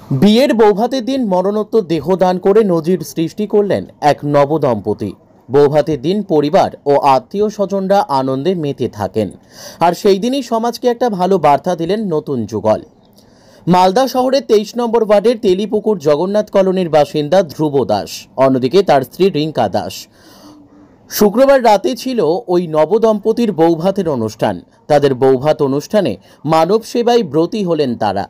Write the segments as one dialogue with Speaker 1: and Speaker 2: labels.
Speaker 1: বিয়ের বৌভাতের দিন মরণোত্তর দেহদান করে নজির সৃষ্টি করলেন এক নবদম্পতি। বৌভাতের দিন পরিবার ও আত্মীয় স্বজনরা আনন্দে মেতে থাকেন, আর সেই দিনই সমাজকে একটা ভালো বার্তা দিলেন নতুন যুগল। মালদা শহরের 23 নম্বর ওয়ার্ডের তেলিপুকুর জগন্নাথ কলোনির বাসিন্দা ধ্রুব দাস, অন্যদিকে তার স্ত্রী রিঙ্কা দাস। শুক্রবার রাতে ছিল ওই নবদম্পতির বৌভাতের অনুষ্ঠান। তাদের বৌভাত অনুষ্ঠানে মানব সেবায় ব্রতী হলেন তারা।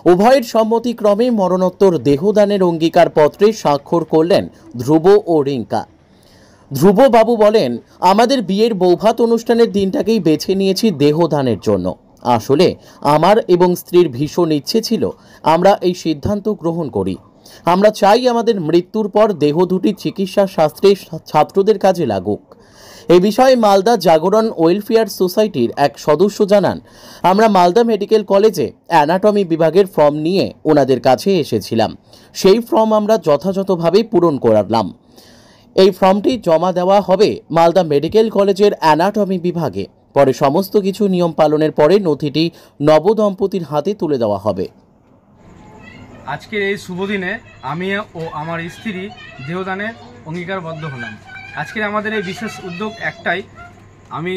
Speaker 1: উভয়ের সম্মতিক্রমে মরণোত্তর দেহদানের অঙ্গীকার পত্রে স্বাক্ষর করলেন ধ্রুব ও রিঙ্কা। ধ্রুব বাবু বলেন, আমাদের বিয়ের বৌভাত অনুষ্ঠানের দিনটাকেই বেছে নিয়েছি দেহদানের জন্য। আসলে আমার এবং স্ত্রীর ভীষণ ইচ্ছে ছিল আমরা এই সিদ্ধান্ত গ্রহণ করি। আমরা চাই আমাদের মৃত্যুর পর দেহ দুটি চিকিৎসা শাস্ত্রে ছাত্রদের কাজে লাগুক। এই বিষয়ে মালদা জাগরণ ওয়েলফেয়ার সোসাইটির এক সদস্য জানান, আমরা মালদা মেডিকেল কলেজে অ্যানাটমি বিভাগের ফর্ম নিয়ে ওনাদের কাছে এসেছিলাম। সেই ফর্ম আমরা যথাযথভাবে পূরণ করালাম। এই ফর্মটি জমা দেওয়া হবে মালদা মেডিকেল কলেজের অ্যানাটমি বিভাগে। পরে সমস্ত কিছু নিয়ম পালনের পরে নথিটি নবদম্পতির হাতে তুলে দেওয়া হবে।
Speaker 2: আজকের এই শুভ দিনে আমি ও আমার স্ত্রী দেহদানের অঙ্গীকারবদ্ধ হলাম। আজকের আমাদের এই বিশেষ উদ্যোগ একটাই, আমি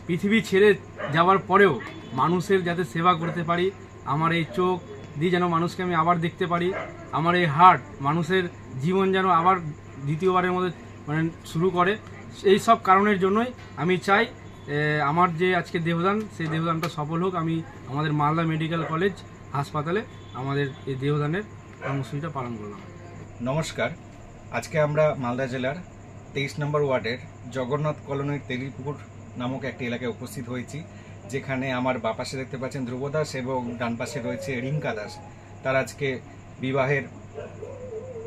Speaker 2: পৃথিবী ছেড়ে যাওয়ার পরেও মানুষের যাতে সেবা করতে পারি, আমার এই চোখ দিয়ে যেন মানুষকে আমি আবার দেখতে পারি, আমার এই হার্ট মানুষের জীবন যেন আবার দ্বিতীয়বারের মধ্যে শুরু করে। এই সব কারণের জন্যই আমি চাই আমার যে আজকে দেহদান, সেই দেহদানটা সফল হোক। আমি আমাদের মালদা মেডিকেল কলেজ হাসপাতালে আমাদের এই দেহদানের কর্মসূচিটা পালন করলাম।
Speaker 3: নমস্কার, আজকে আমরা মালদা জেলার 23 নম্বর ওয়ার্ডের জগন্নাথ কলোনির তেলিপুকুর নামক একটি এলাকায় উপস্থিত হয়েছি, যেখানে আমার বাঁ পাশে দেখতে পাচ্ছেন ধ্রুব দাস এবং ডান পাশে রয়েছে রিঙ্কা দাস। তারা আজকে বিবাহের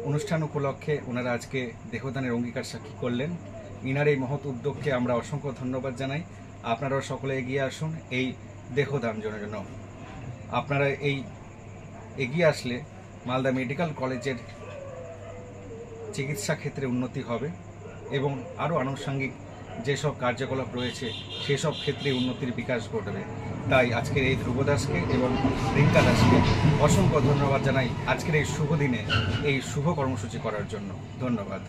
Speaker 3: অনুষ্ঠান উপলক্ষে ওনারা আজকে দেহদানের অঙ্গীকার সাক্ষী করলেন। ইনার এই মহৎ উদ্যোগকে আমরা অসংখ্য ধন্যবাদ জানাই। আপনারাও সকলে এগিয়ে আসুন এই দেহদান জন্য। আপনারা এই এগিয়ে আসলে মালদা মেডিকেল কলেজের চিকিৎসা ক্ষেত্রে উন্নতি হবে এবং আরও আনুষঙ্গিক যেসব কার্যকলাপ রয়েছে সেসব ক্ষেত্রে উন্নতির বিকাশ ঘটবে। তাই আজকের এই ধ্রুব দাসকে এবং রিঙ্কা দাসকে অসংখ্য ধন্যবাদ জানাই আজকের এই শুভ দিনে এই শুভ কর্মসূচি করার জন্য। ধন্যবাদ।